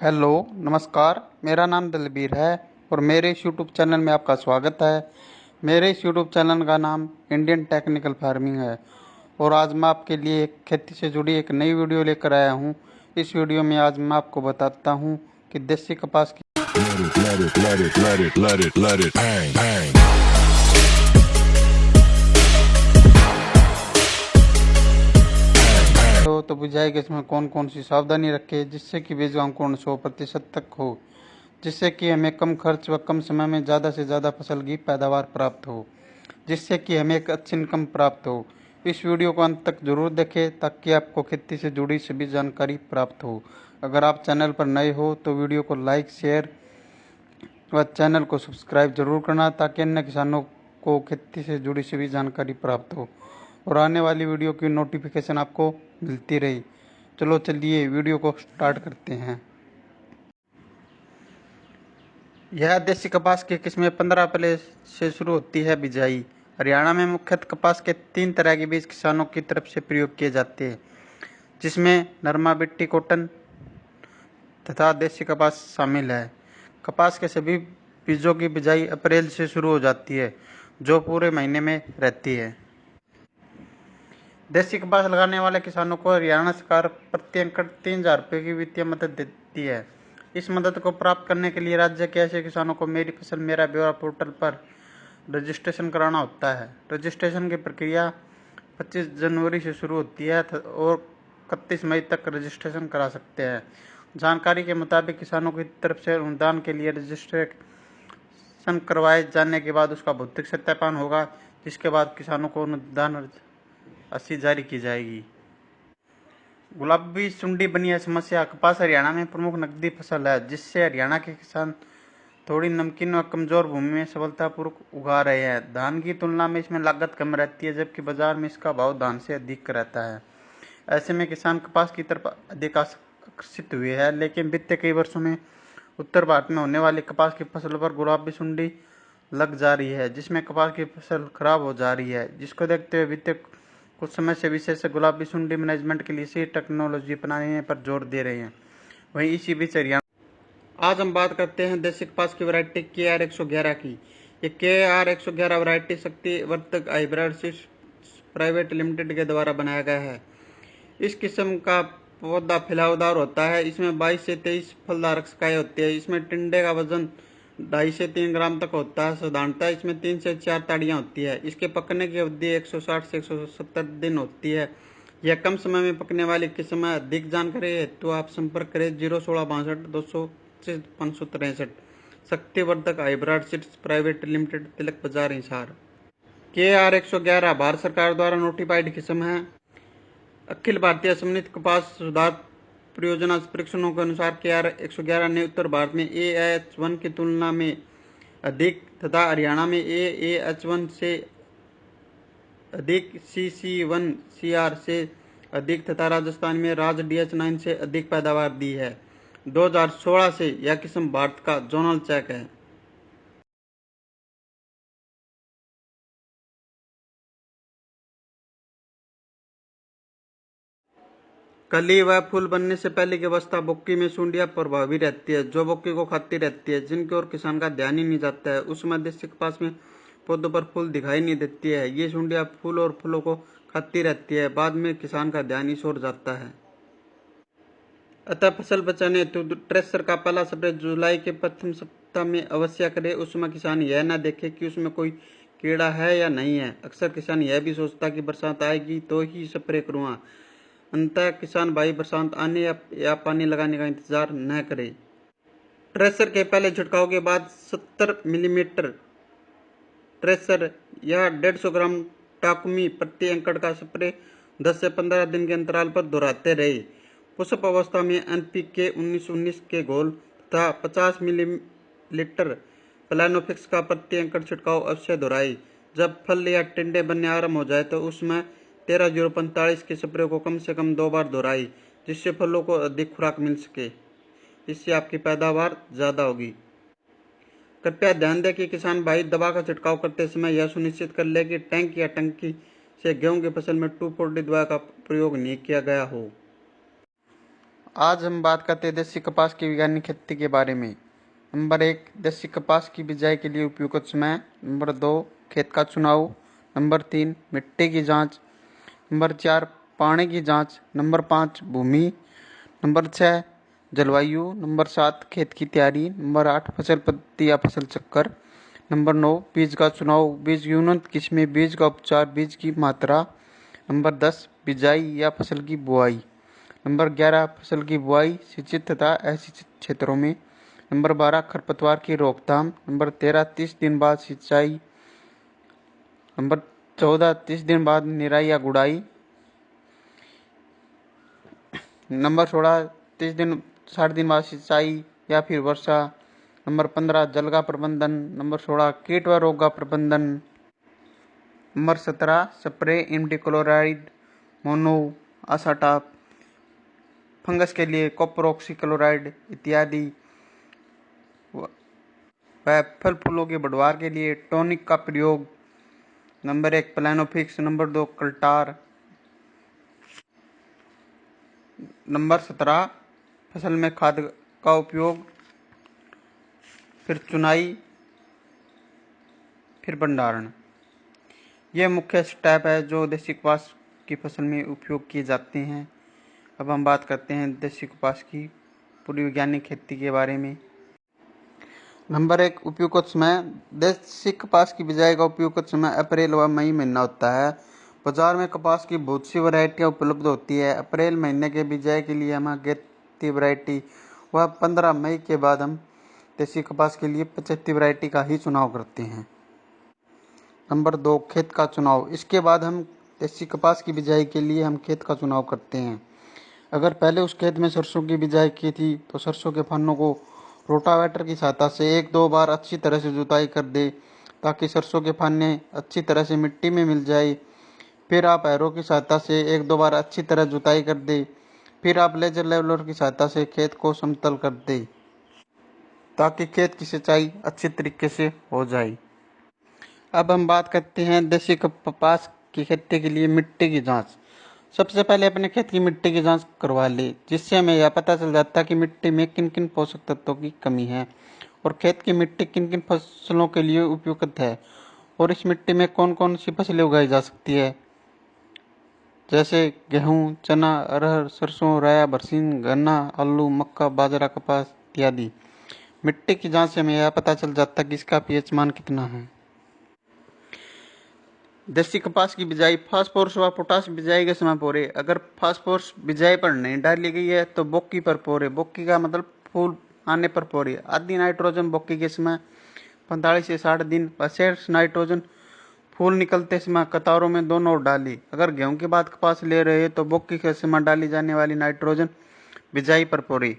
Hello, नमस्कार। मेरा नाम दलबीर है और मेरे इस यूट्यूब चैनल में आपका स्वागत है। मेरे इस यूट्यूब चैनल का नाम इंडियन टेक्निकल फार्मिंग है और आज मैं आपके लिए एक खेती से जुड़ी एक नई वीडियो लेकर आया हूं। इस वीडियो में आज मैं आपको बताता हूं कि देसी कपास की bang, bang. तो बुझाई कि इसमें कौन कौन सी सावधानी रखें जिससे कि बीज का अंकुरण 100% तक हो, जिससे कि हमें कम खर्च व कम समय में ज़्यादा से ज़्यादा फसल की पैदावार प्राप्त हो, जिससे कि हमें एक अच्छी इनकम प्राप्त हो। इस वीडियो को अंत तक जरूर देखें ताकि आपको खेती से जुड़ी सभी जानकारी प्राप्त हो। अगर आप चैनल पर नए हो तो वीडियो को लाइक, शेयर व चैनल को सब्सक्राइब जरूर करना ताकि अन्य किसानों को खेती से जुड़ी सभी जानकारी प्राप्त हो और आने वाली वीडियो की नोटिफिकेशन आपको मिलती रही। चलिए वीडियो को स्टार्ट करते हैं। यह देसी कपास की किस्में 15 अप्रैल से शुरू होती है बिजाई। हरियाणा में मुख्यतः कपास के 3 तरह के बीज किसानों की तरफ से प्रयोग किए जाते हैं, जिसमें नरमा बिट्टी कॉटन तथा देसी कपास शामिल है। कपास के सभी बीजों की बिजाई अप्रैल से शुरू हो जाती है, जो पूरे महीने में रहती है। देसी कपास लगाने वाले किसानों को हरियाणा सरकार प्रति एकड़ 3,000 रुपये की वित्तीय मदद देती है। इस मदद को प्राप्त करने के लिए राज्य के ऐसे किसानों को मेरी फसल मेरा ब्यौरा पोर्टल पर रजिस्ट्रेशन कराना होता है। रजिस्ट्रेशन की प्रक्रिया 25 जनवरी से शुरू होती है और 31 मई तक रजिस्ट्रेशन करा सकते हैं। जानकारी के मुताबिक किसानों की तरफ से अनुदान के लिए रजिस्ट्रेशन करवाए जाने के बाद उसका भौतिक सत्यापन होगा, जिसके बाद किसानों को अनुदान राशि जारी की जाएगी। गुलाबी सुंडी बनी है समस्या। कपास हरियाणा में प्रमुख नकदी फसल है, जिससे हरियाणा के किसान थोड़ी नमकीन व कमजोर भूमि में सफलतापूर्वक उगा रहे हैं। धान की तुलना में इसमें लागत कम रहती है, जबकि बाजार में इसका भाव धान से अधिक रहता है। ऐसे में किसान कपास की तरफ अधिक आकर्षित हुए हैं, लेकिन बीते कई वर्षों में उत्तर भारत में होने वाली कपास की फसल पर गुलाबी सुंडी लग जा रही है, जिसमें कपास की फसल खराब हो जा रही है। जिसको देखते हुए बीते कुछ समय से विशेषज्ञ गुलाबी सुंडी मैनेजमेंट के लिए इसी टेक्नोलॉजी अपनाने पर जोर दे रहे हैं। वहीं इसी बीच हरियाणा आज हम बात करते हैं देसी कपास की वैरायटी KR111 की। ये KR111 variety Shaktivardhak hybrid seeds private limited के द्वारा बनाया गया है। इस किस्म का पौधा फैलावदार होता है। इसमें 22 से 23 फलदार शाखाएं होती है। इसमें टिंडे का वजन 2.5 से 3 ग्राम तक होता है। साधारणतः इसमें 3 से 4 ताड़ियां होती है। इसके पकने की अवधि 160 से 170 दिन होती है। यह कम समय में पकने वाली किस्म है। अधिक जानकारी हेतु आप संपर्क करें 01662 200 से 563। शक्तिवर्धक हाइब्रिड सीड्स प्राइवेट लिमिटेड, तिलक बाजार, हिसार। KR111 भारत सरकार द्वारा नोटिफाइड किस्म है। अखिल भारतीय समन्वित कपास सुधार परियोजना परीक्षणों के अनुसार KR111 ने उत्तर भारत में AH1 की तुलना में अधिक तथा हरियाणा में AH1 से अधिक, CC1 CR से अधिक तथा राजस्थान में राज DH9 से अधिक पैदावार दी है। 2016 से यह किस्म भारत का जोनल चेक है। कली व फूल बनने से पहले की अवस्था बोक्की में सुंडियां प्रभावी रहती है, जो बोक्की को खाती रहती है, जिनकी ओर किसान का ध्यान ही नहीं जाता है। उस समय देसी कपास में पौधों पर फूल दिखाई नहीं देती है। ये सुंडियां फूल और फूलों को खाती रहती है। बाद में किसान का ध्यान इस ओर जाता है। अतः फसल बचाने हेतु ट्रेसर का पहला स्प्रे जुलाई के प्रथम सप्ताह में अवश्य करे। उस समय किसान यह न देखे कि उसमें कोई कीड़ा है या नहीं है। अक्सर किसान यह भी सोचता कि बरसात आएगी तो ही स्प्रे करूँगा। अंततः किसान भाई बरसात आने या पानी लगाने का इंतजार न करे। ट्रेसर के पहले छिड़काव के बाद 70 मिलीमीटर ट्रेसर या 150 ग्राम टाकुमी प्रति एकड़ का स्प्रे 10 से 15 दिन के अंतराल पर दोहराते रहे। पुष्प अवस्था में NPK 19-19 के घोल तथा 50 मिलीलीटर प्लानोफिक्स का प्रति एकड़ छिड़काव अवश्य दोहराए। जब फल या टिंडे बनने आरंभ हो जाए तो उसमें 13-045 के स्प्रे को कम से कम 2 बार दोहराई, जिससे फलों को अधिक खुराक मिल सके। इससे आपकी पैदावार ज़्यादा होगी। कृपया ध्यान दें कि किसान भाई दवा का छिड़काव करते समय यह सुनिश्चित कर ले कि टैंक या टंकी से गेहूं की फसल में 2,4-D दवा का प्रयोग नहीं किया गया हो। आज हम बात करते हैं देसी कपास की वैज्ञानिक खेती के बारे में। नंबर 1, देसी कपास की बिजाई के लिए उपयुक्त समय। नंबर 2, खेत का चुनाव। नंबर 3, मिट्टी की जांच। नंबर 4, पानी की जांच। नंबर 5, भूमि। नंबर 6, जलवायु। नंबर 7, खेत की तैयारी। नंबर 8, फसल पद्धति या फसल चक्कर। नंबर 9, बीज का चुनाव, बीज की उन्नत किस्में, बीज का उपचार, बीज की मात्रा। नंबर 10, बिजाई या फसल की बुआई। नंबर 11, फसल की बुआई सिंचित तथा असिंचित क्षेत्रों में। नंबर 12, खरपतवार की रोकथाम। नंबर 13, 30 दिन बाद सिंचाई। नंबर 14, 30 दिन बाद निराई या गुड़ाई। नंबर 16, 60 दिन बाद सिंचाई या फिर वर्षा। नंबर 15, जल का प्रबंधन। नंबर 16, कीट व रोग का प्रबंधन। नंबर 17, स्प्रे इमिडाक्लोप्रिड, मोनो असाटाप, फंगस के लिए कॉपर ऑक्सीक्लोराइड इत्यादि। वह फल फूलों के बढ़वार के लिए टॉनिक का प्रयोग। नंबर 1, प्लानोफिक्स। नंबर 2, कल्टार। नंबर 17, फसल में खाद का उपयोग, फिर चुनाई, फिर भंडारण। ये मुख्य स्टेप है जो देसी कपास की फसल में उपयोग किए जाते हैं। अब हम बात करते हैं देसी कपास की पूरी वैज्ञानिक खेती के बारे में। नंबर 1, उपयुक्त समय। देसी कपास की बिजाई का उपयुक्त समय अप्रैल व मई महीना होता है। बाजार में कपास की बहुत सी वैरायटियाँ उपलब्ध होती है। अप्रैल महीने के बिजाई के लिए हम अगेती वैरायटी व 15 मई के बाद हम देसी कपास के लिए 75 वैरायटी का ही चुनाव करते हैं। नंबर 2, खेत का चुनाव। इसके बाद हम देसी कपास की बिजाई के लिए हम खेत का चुनाव करते हैं। अगर पहले उस खेत में सरसों की बिजाई की थी तो सरसों के फन्नों को रोटावेटर की सहायता से 1-2 बार अच्छी तरह से जुताई कर दे ताकि सरसों के फन्ने अच्छी तरह से मिट्टी में मिल जाए। फिर आप हैरो की सहायता से 1-2 बार अच्छी तरह जुताई कर दे। फिर आप लेजर लेवलर की सहायता से खेत को समतल कर दे ताकि खेत की सिंचाई अच्छी तरीके से हो जाए। अब हम बात करते हैं देसी कपास की खेती के लिए मिट्टी की जांच। सबसे पहले अपने खेत की मिट्टी की जांच करवा ले, जिससे हमें यह पता चल जाता है कि मिट्टी में किन किन पोषक तत्वों की कमी है और खेत की मिट्टी किन किन फसलों के लिए उपयुक्त है और इस मिट्टी में कौन कौन सी फसलें उगाई जा सकती है, जैसे गेहूँ, चना, अरहर, सरसों, राया, बरसीन, गन्ना, आलू, मक्का, बाजरा, कपास इत्यादि। मिट्टी की जांच से हमें यह पता चल जाता है कि इसका पीएच मान कितना है। देसी कपास की बिजाई फास्फोरस व पोटाश बिजाई के समय पोरे। अगर फास्फोरस बिजाई पर नहीं डाली गई है तो बोक्की पर पोरे। बोक्की का मतलब फूल आने पर पोरे। आदि नाइट्रोजन बोक्की के समय 45 से 60 दिन व शेष नाइट्रोजन फूल निकलते समय कतारों में दोनों ओर डाली। अगर गेहूं के बाद कपास ले रहे हैं तो बोक्की के समय डाली जाने वाली नाइट्रोजन बिजाई पर पोरे।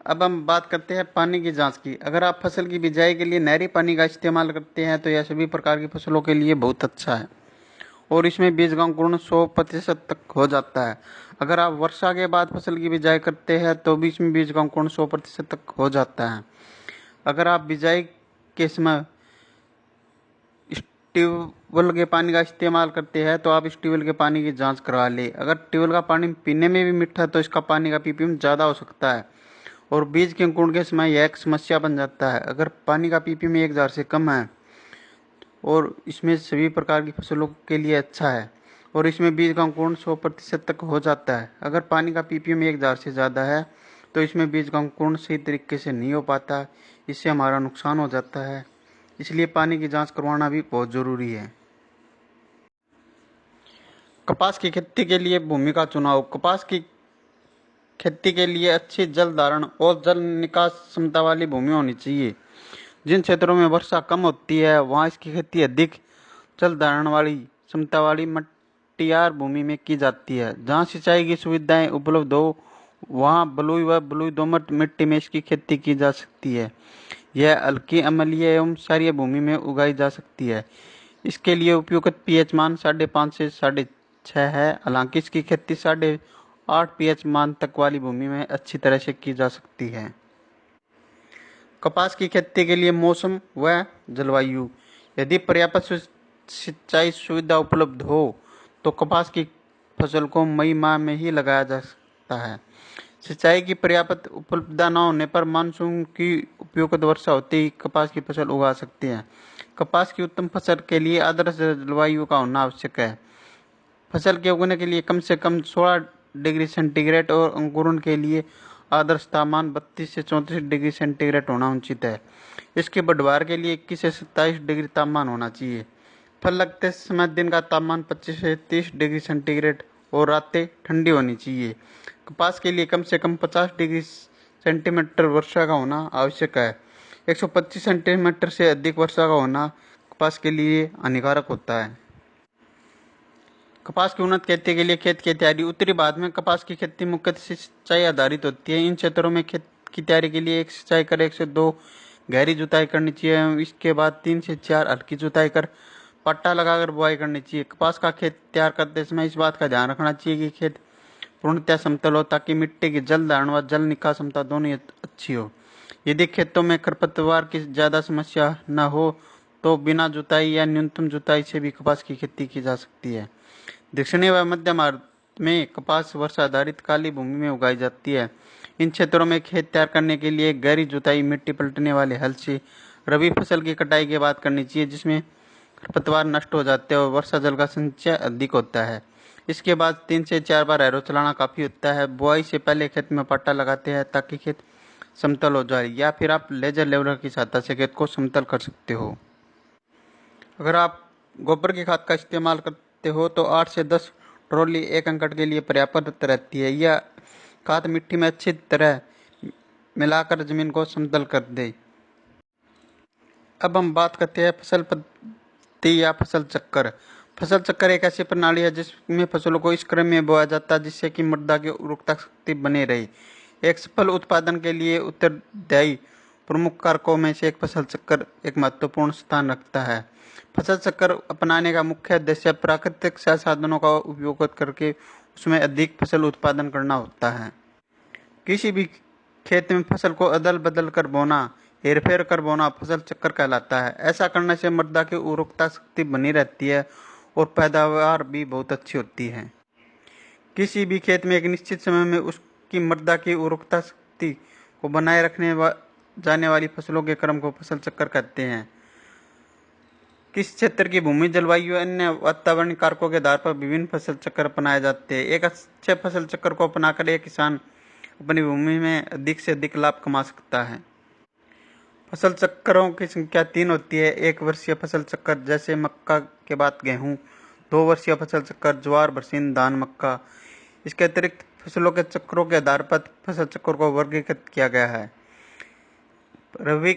अब हम बात करते हैं पानी की जांच की। अगर आप फसल की बिजाई के लिए नहरी पानी का इस्तेमाल करते हैं तो यह सभी प्रकार की फसलों के लिए बहुत अच्छा है और इसमें बीज का अंकुरण 100% तक हो जाता है। अगर आप वर्षा के बाद फसल की बिजाई करते हैं तो बीच में बीज का अंकुरण 100% तक हो जाता है। अगर आप बिजाई के समय ट्यूबवेल के पानी का इस्तेमाल करते हैं तो आप इस ट्यूबवेल के पानी की जांच करवा लें। अगर ट्यूबवेल का पानी पीने में भी मीठा है तो इसका पानी का पीपीएम ज़्यादा हो सकता है और बीज के अंकुरण के समय यह एक समस्या बन जाता है। अगर पानी का पीपीएम 1000 से कम है और इसमें सभी प्रकार की फसलों के लिए अच्छा है और इसमें बीज का अंकुरण 100% तक हो जाता है। अगर पानी का पीपीएम 1000 से ज़्यादा है तो इसमें बीज का अंकुरण सही तरीके से नहीं हो पाता, इससे हमारा नुकसान हो जाता है। इसलिए पानी की जांच करवाना भी बहुत ज़रूरी है। कपास की खेती के लिए भूमि का चुनाव। कपास की खेती के लिए अच्छी जल धारण और जल निकास क्षमता वाली भूमि होनी चाहिए। जिन क्षेत्रों में वर्षा कम होती है वहाँ इसकी खेती अधिक जल धारण वाली क्षमता वाली मटियार भूमि में की जाती है। जहाँ सिंचाई की सुविधाएं उपलब्ध हो वहाँ बलुई व बलुई दोमट मिट्टी में इसकी खेती की जा सकती है। यह हल्की अम्लीय एवं क्षारीय भूमि में उगाई जा सकती है। इसके लिए उपयुक्त पीएच मान 5.5 से 6.5 है। हालांकि इसकी खेती 8.5 पीएच मान तक वाली भूमि में अच्छी तरह से की जा सकती है। कपास की खेती के लिए मौसम व जलवायु। यदि पर्याप्त सिंचाई सुविधा उपलब्ध हो तो कपास की फसल को मई माह में ही लगाया जा सकता है। सिंचाई की पर्याप्त उपलब्धता न होने पर मानसून की उपयुक्त वर्षा होते ही कपास की फसल उगा सकते हैं। कपास की उत्तम फसल के लिए आदर्श जलवायु का होना आवश्यक है। फसल के उगने के लिए कम से कम 16 डिग्री सेंटीग्रेड और अंकुरण के लिए आदर्श तापमान 32 से 34 डिग्री सेंटीग्रेड होना उचित है। इसके बढ़वार के लिए 21 से 27 डिग्री तापमान होना चाहिए। फल लगते समय दिन का तापमान 25 से 30 डिग्री सेंटीग्रेड और रातें ठंडी होनी चाहिए। कपास के लिए कम से कम 50 डिग्री सेंटीमीटर वर्षा का होना आवश्यक है। 125 सेंटीमीटर से अधिक वर्षा का होना कपास के लिए हानिकारक होता है। कपास की उन्नत खेती के लिए खेत की तैयारी। उत्तरी भारत में कपास की खेती मुख्यतः सिंचाई आधारित होती है। इन क्षेत्रों में खेत की तैयारी के लिए 1 सिंचाई कर 1 से 2 गहरी जुताई करनी चाहिए। इसके बाद 3 से 4 हल्की जुताई कर पट्टा लगाकर बुआई करनी चाहिए। कपास का खेत तैयार करते समय इस बात का ध्यान रखना चाहिए कि खेत पूर्णतः समतल हो ताकि मिट्टी की जल धारण व जल निकास क्षमता दोनों अच्छी हो। यदि खेतों में खरपतवार की ज़्यादा समस्या न हो तो बिना जुताई या न्यूनतम जुताई से भी कपास की खेती की जा सकती है। दक्षिणी व मध्य भारत में कपास वर्षा आधारित काली भूमि में उगाई जाती है। इन क्षेत्रों में खेत तैयार करने के लिए गहरी जुताई मिट्टी पलटने वाले हल से रबी फसल की कटाई के बाद करनी चाहिए, जिसमें खरपतवार नष्ट हो जाते हैं और वर्षा जल का संचय अधिक होता है। इसके बाद 3 से 4 बार हैरो चलाना काफ़ी होता है। बुआई से पहले खेत में पट्टा लगाते हैं ताकि खेत समतल हो जाए, या फिर आप लेजर लेवलर की सहायता से खेत को समतल कर सकते हो। अगर आप गोबर की खाद का इस्तेमाल करते हो तो 8 से 10 ट्रॉली 1 एकड़ के लिए पर्याप्त रहती है। यह खाद मिट्टी में अच्छी तरह मिलाकर जमीन को समतल कर दे। अब हम बात करते हैं फसल पद्धति या फसल चक्कर। फसल चक्कर एक ऐसी प्रणाली है जिसमें फसलों को इस क्रम में बोया जाता है जिससे कि मृदा की उर्वरता शक्ति बनी रहे। एक सफल उत्पादन के लिए उत्तरदायी प्रमुख कारकों में से एक फसल चक्कर एक महत्वपूर्ण स्थान रखता है। फसल चक्कर अपनाने का मुख्य उद्देश्य प्राकृतिक संसाधनों का उपयोग करके उसमें अधिक फसल उत्पादन करना होता है। किसी भी खेत में फसल को अदल बदल कर बोना, हेरफेर कर बोना फसल चक्कर कहलाता है। ऐसा करने से मृदा की उर्वरता शक्ति बनी रहती है और पैदावार भी बहुत अच्छी होती है। किसी भी खेत में एक निश्चित समय में उसकी मृदा की उर्वरता शक्ति को बनाए रखने जाने वाली फसलों के क्रम को फसल चक्कर कहते हैं। किस क्षेत्र की भूमि, जलवायु, अन्य वातावरणीय कारकों के आधार पर विभिन्न फसल चक्कर अपनाए जाते हैं। एक अच्छे फसल चक्कर को अपनाकर एक किसान अपनी भूमि में अधिक से अधिक लाभ कमा सकता है। फसल चक्करों की संख्या 3 होती है। 1 वर्षीय फसल चक्कर जैसे मक्का के बाद गेहूं, 2 वर्षीय फसल चक्कर ज्वार, बरसीन, धान, मक्का। इसके अतिरिक्त फसलों के चक्रों के आधार पर फसल चक्र को वर्गीकृत किया गया है। रबी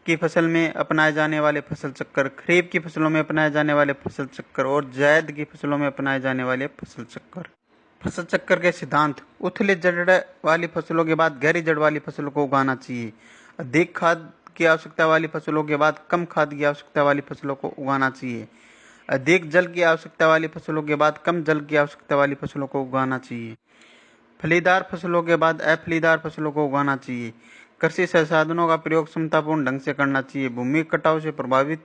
की फसल में अपनाए जाने वाले फसल चक्कर, खरीफ की फसलों में अपनाए जाने वाले फसल चक्कर और जायद की फसलों में अपनाए जाने वाले फसल चक्कर। फसल चक्कर के सिद्धांत। उथली जड़ वाली फसलों के बाद गहरी जड़ वाली फसलों को उगाना चाहिए। अधिक खाद की आवश्यकता वाली फसलों के बाद कम खाद की आवश्यकता वाली फसलों को उगाना चाहिए। अधिक जल की आवश्यकता वाली फसलों के बाद कम जल की आवश्यकता वाली फसलों को उगाना चाहिए। फलीदार फसलों के बाद अफलीदार फसलों को उगाना चाहिए। कृषि संसाधनों का प्रयोग क्षमतापूर्ण ढंग से करना चाहिए। भूमि कटाव से प्रभावित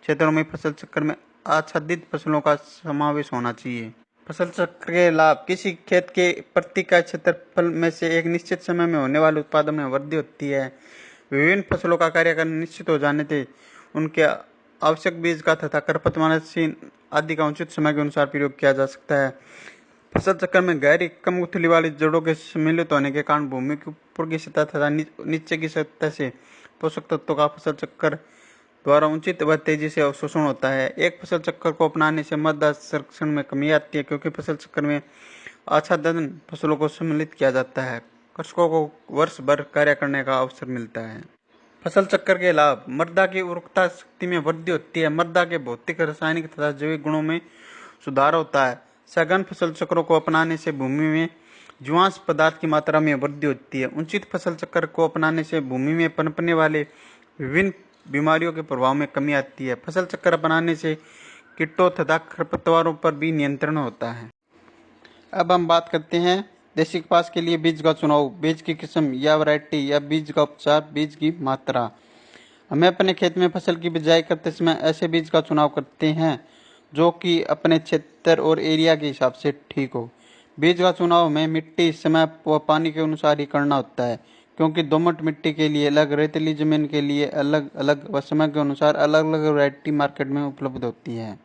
क्षेत्रों में फसल चक्र में आच्छादित फसलों का समावेश होना चाहिए। फसल चक्र के लाभ। किसी खेत के प्रति इकाई क्षेत्रफल में से एक निश्चित समय में होने वाले उत्पादन में वृद्धि होती है। विभिन्न फसलों का कार्यकाल निश्चित हो जाने से उनके आवश्यक बीज का तथा खरपतवारनाशी आदि का उचित समय के अनुसार प्रयोग किया जा सकता है। फसल चक्र में गहरी कम उथली वाली जड़ों के सम्मिलित होने के कारण भूमि के ऊपर की सतह तथा नीचे की सतह से पोषक तत्वों का फसल चक्र द्वारा उचित व तेजी से अवशोषण होता है। एक फसल चक्र को अपनाने से मृदा संरक्षण में कमी आती है क्योंकि फसल चक्र में आच्छादन फसलों को सम्मिलित किया जाता है। कृषकों को वर्ष भर कार्य करने का अवसर मिलता है। फसल चक्र के लाभ। मृदा की उर्वरता शक्ति में वृद्धि होती है। मृदा के भौतिक, रासायनिक तथा जैविक गुणों में सुधार होता है। सघन फसल चक्रों को अपनाने से भूमि में जीवांश पदार्थ की मात्रा में वृद्धि होती है। उचित फसल चक्र को अपनाने से भूमि में पनपने वाले विभिन्न बीमारियों के प्रभाव में कमी आती है। फसल चक्र अपनाने से कीटों तथा खरपतवारों पर भी नियंत्रण होता है। अब हम बात करते हैं देसी कपास के लिए बीज का चुनाव, बीज की किस्म या वैरायटी या बीज का उपचार, बीज की मात्रा। हमें अपने खेत में फसल की बिजाई करते समय ऐसे बीज का चुनाव करते हैं जो कि अपने क्षेत्र और एरिया के हिसाब से ठीक हो। बीज का चुनाव में मिट्टी, समय व पानी के अनुसार ही करना होता है, क्योंकि दोमट मिट्टी के लिए अलग, रेतीली जमीन के लिए अलग अलग व समय के अनुसार अलग अलग वैरायटी मार्केट में उपलब्ध होती है।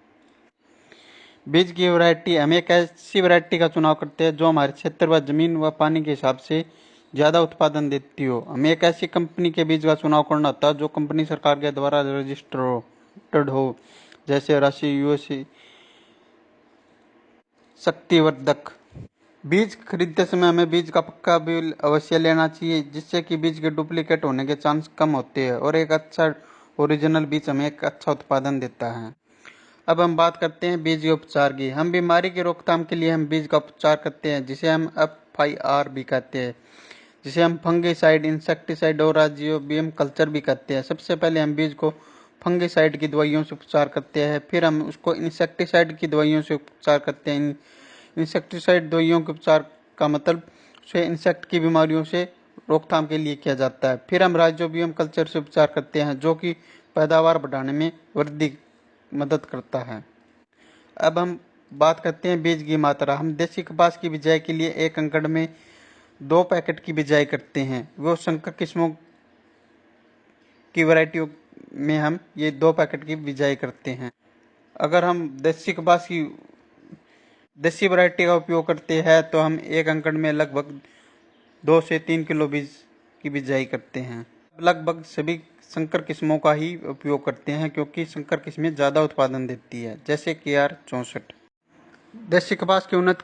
बीज की वैरायटी, हम एक ऐसी वैरायटी का चुनाव करते हैं जो हमारे क्षेत्र व जमीन व पानी के हिसाब से ज़्यादा उत्पादन देती हो। हमें एक ऐसी कंपनी के बीज का चुनाव करना होता है जो कंपनी सरकार के द्वारा रजिस्टर्ड हो, जैसे राशि, यूएसए, शक्तिवर्धक। बीज खरीदते समय हमें बीज का पक्का बिल अवश्य लेना चाहिए, जिससे कि बीज के डुप्लीकेट होने के चांस कम होते हैं और एक अच्छा ओरिजिनल बीज हमें एक अच्छा उत्पादन देता है। अब हम बात करते हैं बीज के उपचार की। हम बीमारी की रोकथाम के लिए हम बीज का उपचार करते हैं, जिसे हम FIR भी कहते हैं, जिसे हम फंगिसाइड, इंसेक्टिसाइड और राइजोबियम कल्चर भी कहते हैं। सबसे पहले हम बीज को फंगिसाइड की दवाइयों से उपचार करते हैं, फिर हम उसको इंसेक्टिसाइड की दवाइयों से उपचार करते हैं। इंसेक्टिसाइड दवाइयों के उपचार का मतलब उसे इंसेक्ट की बीमारियों से रोकथाम के लिए किया जाता है। फिर हम राइजोबियम कल्चर से उपचार करते हैं, जो कि पैदावार बढ़ाने में वृद्धि मदद करता है। अब हम बात करते हैं बीज की मात्रा। हम देसी कपास की बिजाई के लिए 1 एकड़ में 2 पैकेट की बिजाई करते हैं। वो संकर किस्मों की वैरायटियों में हम ये 2 पैकेट की बिजाई करते हैं। अगर हम देसी वैरायटी का उपयोग करते हैं तो हम 1 एकड़ में लगभग 2 से 3 किलो बीज की बिजाई करते हैं। लगभग सभी संकर किस्मों का ही उपयोग करते हैं, क्योंकि संकर किस्में ज़्यादा उत्पादन देती है, जैसे KR 64। देसी कपास की उन्नत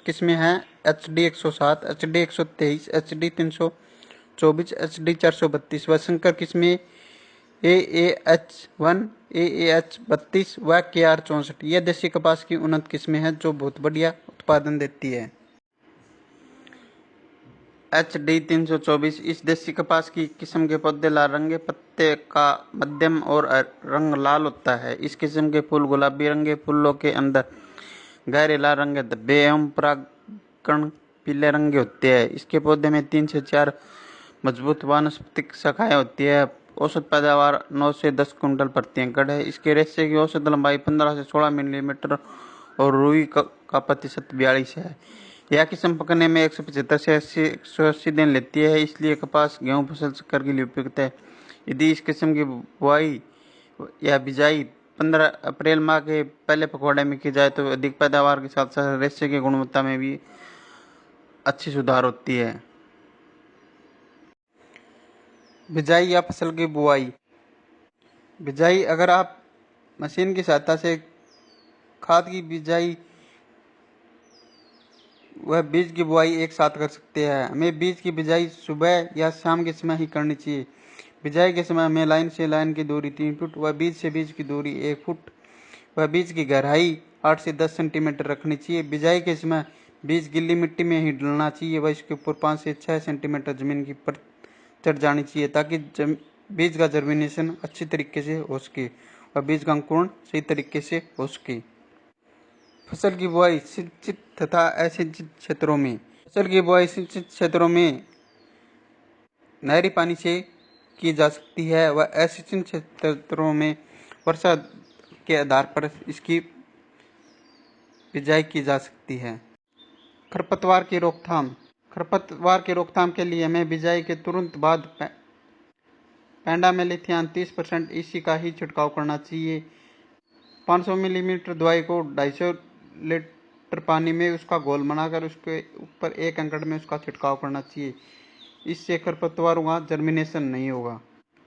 किस्में हैं HD 107, HD 123, HD 324, HD 432 व संकर किस्में AAH1, AAH 32 व KR 64। यह देसी कपास की उन्नत किस्में हैं जो बहुत बढ़िया उत्पादन देती है। HD 324 इस देसी कपास की किस्म के पौधे लाल रंगे, पत्ते का मध्यम और रंग लाल होता है। इस किस्म के फूल गुलाबी रंगे, फूलों के अंदर गहरे लाल रंग के धब्बे एवं परागकण पीले रंग के होते हैं। इसके पौधे में 3 से 4 मजबूत वानस्पतिक शाखाएं होती है। औसत पैदावार 9 से 10 कुंटल प्रति एकड़ है। इसके रेशे की औसत लंबाई 15 से 16 मिलीमीटर और रुई का प्रतिशत 42 है। यह किस्म पकने में 175 से 180 दिन लेती है, इसलिए कपास, गेहूं फसल चक्कर के लिए उपयुक्त है। यदि इस किस्म की बुआई या बिजाई 15 अप्रैल माह के पहले पखवाड़े में की जाए तो अधिक पैदावार के साथ साथ रेशे की गुणवत्ता में भी अच्छी सुधार होती है। बिजाई या फसल की बुआई। बिजाई, अगर आप मशीन की सहायता से खाद की बिजाई वह बीज की बुआई एक साथ कर सकते हैं। हमें बीज की बिजाई सुबह या शाम के समय ही करनी चाहिए। बिजाई के समय हमें लाइन से लाइन की दूरी 3 फुट व बीज से बीज की दूरी 1 फुट व बीज की गहराई 8 से 10 सेंटीमीटर रखनी चाहिए। बिजाई के समय बीज गिल्ली मिट्टी में ही डलना चाहिए व इसके ऊपर 5 से 6 सेंटीमीटर जमीन की परत चढ़ जानी चाहिए, ताकि बीज का जर्मिनेशन अच्छी तरीके से हो सके व बीज का अंकुरण सही तरीके से हो सके। फसल की बुआई सिंचित तथा असिंचित क्षेत्रों में। फसल की बुआई सिंचित क्षेत्रों में नहरी पानी से की जा सकती है व असिंचित क्षेत्रों में वर्षा के आधार पर इसकी बिजाई की जा सकती है। खरपतवार की रोकथाम। खरपतवार की रोकथाम के लिए हमें बिजाई के तुरंत बाद पेंडामेलिथियान 30% EC का ही छिड़काव करना चाहिए। 500 मिलीमीटर दवाई को 250 लीटर पानी में उसका घोल बनाकर उसके ऊपर 1 एकड़ में उसका छिड़काव करना चाहिए। इससे खरपतवारों का जर्मिनेशन नहीं होगा।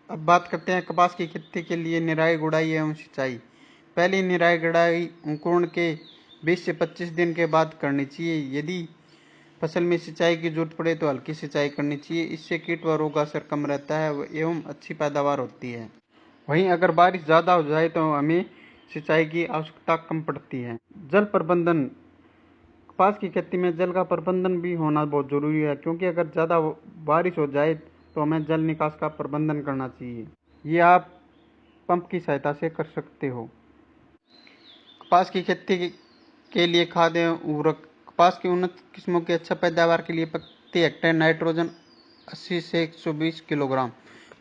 अब बात करते हैं कपास की खेती के लिए निराई गुड़ाई एवं सिंचाई। पहली निराई गुड़ाई अंकुरण के 20 से 25 दिन के बाद करनी चाहिए। यदि फसल में सिंचाई की जरूरत पड़े तो हल्की सिंचाई करनी चाहिए। इससे कीट व रोग असर कम रहता है एवं अच्छी पैदावार होती है। वहीं अगर बारिश ज़्यादा हो जाए तो हमें सिंचाई की आवश्यकता कम पड़ती है। जल प्रबंधन। कपास की खेती में जल का प्रबंधन भी होना बहुत ज़रूरी है, क्योंकि अगर ज़्यादा बारिश हो जाए तो हमें जल निकास का प्रबंधन करना चाहिए। ये आप पंप की सहायता से कर सकते हो। कपास की खेती के लिए खाद एवं उर्वरक। कपास की उन्नत किस्मों की अच्छा पैदावार के लिए प्रति हेक्टेयर नाइट्रोजन 80 से 120 किलोग्राम,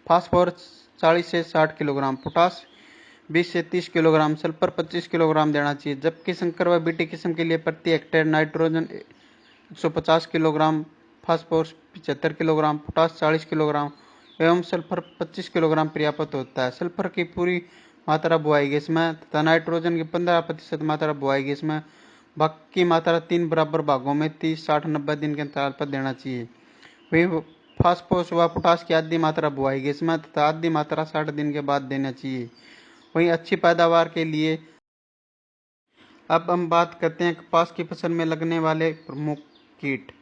फास्फोरस 40 से 60 किलोग्राम, पोटाश 20 से 30 किलोग्राम, सल्फर 25 किलोग्राम देना चाहिए, जबकि संकर व बीटी किस्म के लिए प्रति hectare nitrogen 150 kilogram, phosphorus 75 kilogram, potash 40 kilogram एवं सल्फर 25 किलोग्राम पर्याप्त होता है। सल्फर की पूरी मात्रा बुआई गैस में तथा नाइट्रोजन की 15% मात्रा बुआई गैस में, बाकी मात्रा 3 बराबर भागों में 30, 60, 90 दिन के अंतराल पर देना चाहिए। वही फास्फोरस व पोटास की आधी मात्रा बुआई गैस में तथा आधी मात्रा 60 दिन के बाद देना चाहिए। वहीं अच्छी पैदावार के लिए अब हम बात करते हैं कपास की फसल में लगने वाले प्रमुख कीट।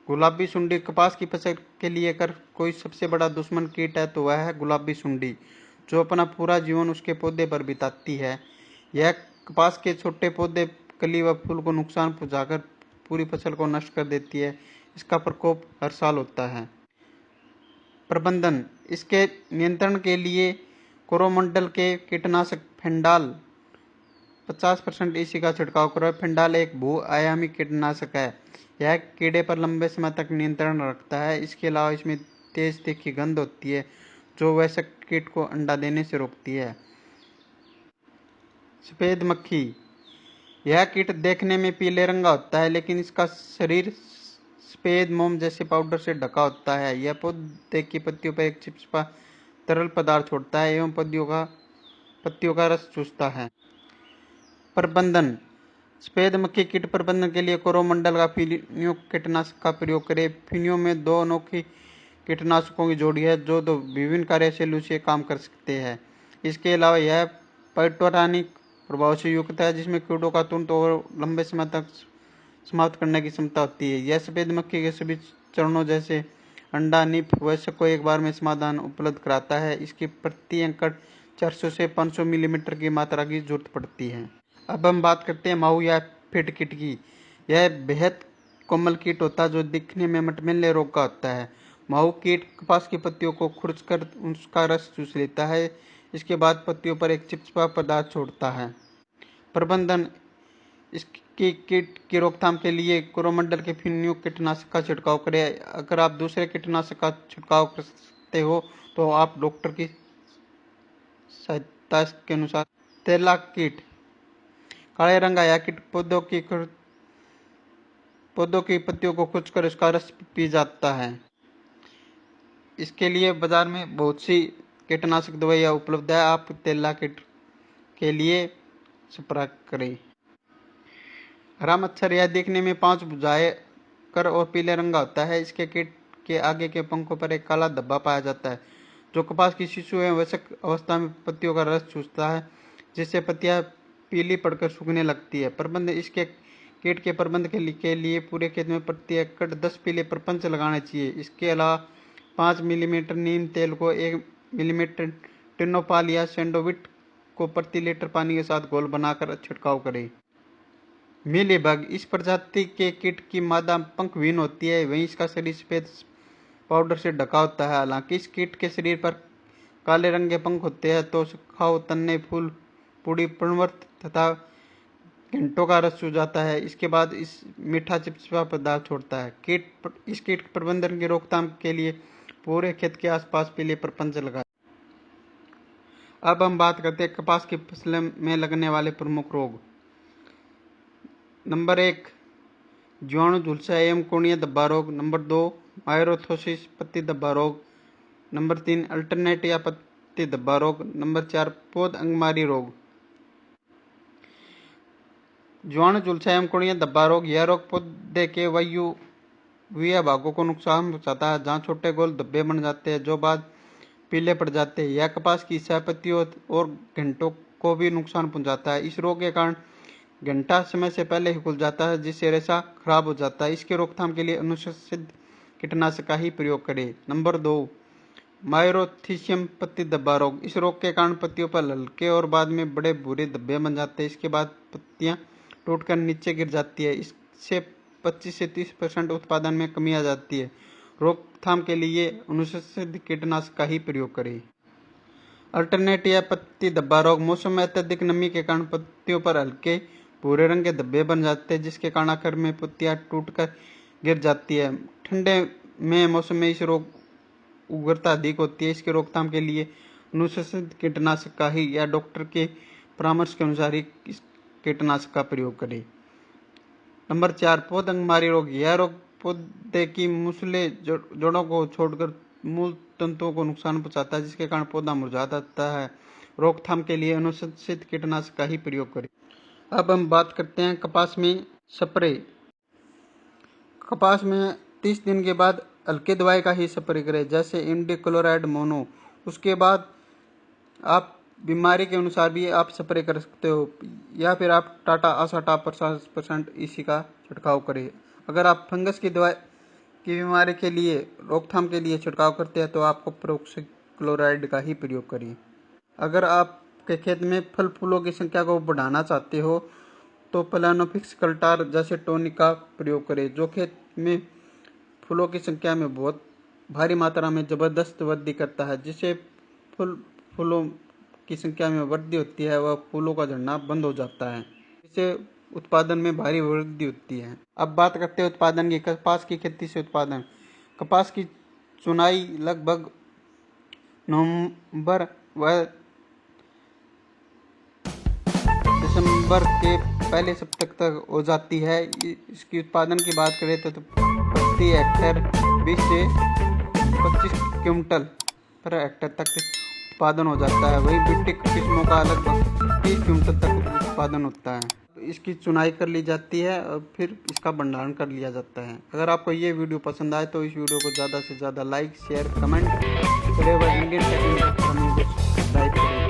गुलाबी सुंडी कपास की फसल के लिए अगर कोई सबसे बड़ा दुश्मन कीट है तो वह है गुलाबी सुंडी, जो अपना पूरा जीवन उसके पौधे पर बिताती है। यह कपास के छोटे पौधे, कली व फूल को नुकसान पहुंचाकर पूरी फसल को नष्ट कर देती है। इसका प्रकोप हर साल होता है। प्रबंधन: इसके नियंत्रण के लिए कोरोमंडल के कीटनाशक फेंडाल 50% ईसी का छिड़काव करें। फेंडाल एक बहुआयामी कीटनाशक है। यह कीड़े पर लंबे समय तक नियंत्रण रखता है। इसके अलावा इसमें तेज तीखी गंध होती है जो वयस्क कीट को अंडा देने से रोकती है। सफेद मक्खी: यह कीट देखने में पीले रंग का होता है, लेकिन इसका शरीर सफेद मोम जैसे पाउडर से ढका होता है। यह पौधे की पत्तियों पर एक चिपचिपा तरल पदार्थ छोड़ता है एवं पत्तियों का रस चूसता है। प्रबंधन: सफेद मक्खी कीट प्रबंधन के लिए कोरोमंडल का फिनियो कीटनाशक का प्रयोग करें। फिनियो में 2 अनोखी कीटनाशकों की जोड़ी है जो 2 विभिन्न कार्यशैलियों से काम कर सकते हैं। इसके अलावा यह पाइटोरानिक प्रभाव से युक्त है, जिसमें कीड़ों का तुरंत और लंबे समय तक समाप्त करने की क्षमता होती है। यह सफेद मक्खी के सभी चरणों जैसे अंडा, निप, वयस्क को एक बार में समाधान उपलब्ध कराता है। इसकी प्रति एकड़ 400 से 500 मिलीमीटर की मात्रा की जरूरत पड़ती है। अब हम बात करते हैं माहू या फिट कीट की। यह बेहद कोमल कीट होता है जो दिखने में मटमैले रोग का होता है। माहू कीट कपास की पत्तियों को खुरचकर उसका रस चूस लेता है। इसके बाद पत्तियों पर एक चिपचिपा पदार्थ छोड़ता है। प्रबंधन: इसकी कीट की रोकथाम के लिए कोरोमंडल के फिनियो कीटनाशक का छिड़काव करें। अगर आप दूसरे कीटनाशक का छिड़काव कर सकते हो तो आप डॉक्टर की सहायता के अनुसार। तेला कीट: काले रंग का यह कीट पौधों की पत्तियों को खुरचकर उसका रस पी जाता है। इसके लिए बाजार में बहुत सी कीटनाशक दवाइयाँ उपलब्ध है। आप तेला कीट के लिए संपर्क करें। हरा मच्छर: यह देखने में 5 भुजाएं कर और पीले रंग का होता है। इसके कीट के आगे के पंखों पर एक काला धब्बा पाया जाता है जो कपास की शिशु एवं वयस्क अवस्था में पत्तियों का रस चूसता है, जिससे पत्तियां पीली पड़कर सूखने लगती है। प्रबंध: इसके कीट के प्रबंध के लिए पूरे खेत में प्रति एकड़ 10 पीले प्रपंच लगाने चाहिए। इसके अलावा 5 मिलीमीटर नीम तेल को 1 मिलीमीटर टिनोपाल या सैंडोविट को प्रति लीटर पानी के साथ घोल बनाकर छिड़काव करें। मीलीबग: इस प्रजाति के कीट की मादा पंखविहीन होती है, वहीं इसका शरीर सफेद पाउडर से ढका होता है। हालांकि इस कीट के शरीर पर काले रंग के पंख होते हैं तो सुखाव, तन्ने, फूल, पूरी, पर्णवर्त तथा घंटों का रस चूस जाता है। इसके बाद इस मीठा चिपचिपा पदार्थ छोड़ता है। इस कीट प्रबंधन की रोकथाम के लिए पूरे खेत के आसपास पीले प्रपंच लगाएं। अब हम बात करते हैं कपास की फसल में लगने वाले प्रमुख रोग। नंबर 1 जीवाणु झुलसा एवं कोणीय धब्बा रोग। नंबर 2 मायरोथोसिस पत्ती धब्बा रोग। नंबर 3 अल्टरनेट या पत्ती धब्बा रोग। नंबर 4 पौध अंगमारी रोग। जीवाणु झुलसा एवं कोणीय धब्बा रोग: यह रोग पौधे के वायवीय भागों को नुकसान पहुंचाता है, जहां छोटे गोल धब्बे बन जाते हैं जो बाद पीले पड़ जाते हैं। यह कपास की पत्तियों और घंटों को भी नुकसान पहुंचाता है। इस रोग के कारण घंटा समय से पहले ही खुल जाता है, जिससे रेशा खराब हो जाता है। इसके रोकथाम के लिए अनुशंसित कीटनाशक का ही प्रयोग करें। नंबर 2 मायरोथिसियम पत्ती धब्बा रोग: इस रोग के कारण पत्तियों पर हल्के और बाद में बड़े भूरे धब्बे बन जाते हैं। इसके बाद पत्तियां टूटकर नीचे गिर जाती है। इससे 25 से 30% उत्पादन में कमी आ जाती है। रोकथाम के लिए अनुशंसित कीटनाशक का ही प्रयोग करें। अल्टरनेट या पत्ती धब्बा रोग: मौसम में अत्यधिक नमी के कारण पत्तियों पर हल्के भूरे रंग के धब्बे बन जाते हैं, जिसके कारण आखिर में पत्तियां टूटकर गिर जाती है। ठंडे में मौसम में इस रोग उग्रता अधिक होती है। इसके रोकथाम के लिए अनुशंसित कीटनाशक का ही या डॉक्टर के परामर्श के अनुसार ही इस कीटनाशक का प्रयोग करें। नंबर 4, पौधंगमारी रोग। यह रोग पौधे की मूसले जड़ों को छोड़कर मूल तंतुओं को नुकसान पहुंचाता है, जिसके कारण पौधा मुरझा जाता है। रोकथाम के लिए अनुशंसित कीटनाशक का ही प्रयोग करें। अब हम बात करते हैं कपास में स्प्रे। कपास में 30 दिन के बाद हल्के दवाई का ही स्प्रे करें, जैसे इमिडाक्लोप्रिड मोनो। उसके बाद आप बीमारी के अनुसार भी आप स्प्रे कर सकते हो, या फिर आप टाटा आसाटाप 50% इसी का छिड़काव करें। अगर आप फंगस की दवाई की बीमारी के लिए रोकथाम के लिए छिड़काव करते हैं तो आपको पेरोक्सीक्लोराइड का ही प्रयोग करिए। अगर आपके खेत में फल फूलों की संख्या को बढ़ाना चाहते हो तो प्लानोफिक्स कल्टार जैसे टॉनिक का प्रयोग करें, जो खेत में फूलों की संख्या में बहुत भारी मात्रा में ज़बरदस्त वृद्धि करता है, जिससे फूलों की संख्या में वृद्धि होती है, वह फूलों का झड़ना बंद हो जाता है, इससे उत्पादन में भारी वृद्धि होती है। अब बात करते हैं उत्पादन की। कपास की खेती से उत्पादन। कपास की चुनाई लगभग नवंबर व दिसंबर के पहले सप्ताह तक हो जाती है। इसकी उत्पादन की बात करें तो प्रति हेक्टेयर 20 से 25 क्विंटल पर हेक्टेयर तक उत्पादन हो जाता है। वहीं बिट्टी किस्मों का लगभग 30 क्विंटल तक उत्पादन होता है। इसकी चुनाई कर ली जाती है और फिर इसका भंडारण कर लिया जाता है। अगर आपको ये वीडियो पसंद आए तो इस वीडियो को ज़्यादा से ज़्यादा लाइक, शेयर, कमेंट करें व इंडियन टेक्निकल चैनल को सब्सक्राइब करें।